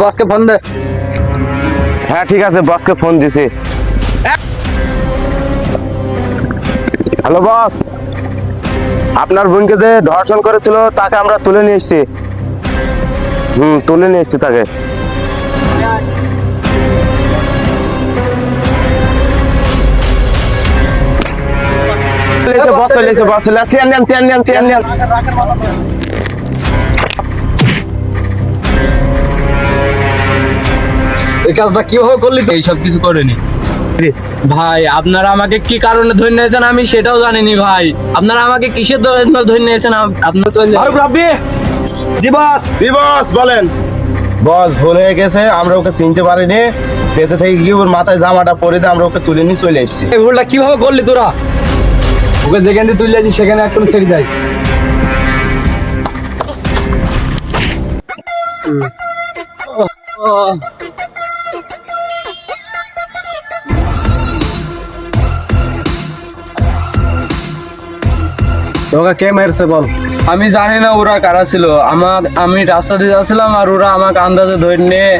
বসকে ফোন দে। হ্যাঁ ঠিক আছে, বসকে ফোন দিছি। হ্যালো বস, আপনার বোনকে যে ধর্ষণ করেছিল তাকে আমরা তুলে নিয়ে এসেছি। তুলে নিয়ে এসেছি তাকে। বস চলে এসেছে, বস চলে এসেছে। চেয়ার নেন। এই কাজটা কিভাবে করলি? এইসব কিছু করেনি ভাই। আপনারা আমাকে কি কারণে ধরে নিয়েছেন আমি সেটাও জানিনি ভাই। আপনারা আমাকে কিসের জন্য ধরে নিয়েছেন? আপনার চলে ফারুক রাব্বি। জি বস বলেন। বস ভুল হয়ে গেছে, আমরা ওকে চিনতে পারিনি। বেঁচে থেকে গিয়ে ওর মাথায় জামাটা পরে দিয়ে আমরা ওকে তুলে নিয়ে চলে এসেছি। এই ভুলটা কিভাবে করলি তোরা? ওকে যেখান থেকে তুলে আছিস সেখানে এখন ছেড়ে যাই। তোকে কে মেরেছে বল? আমি জানি না ওরা কারা ছিল। আমি রাস্তা দিয়ে যাচ্ছিলাম আর ওরা আমাকে আন্দাজে ধরে নিয়ে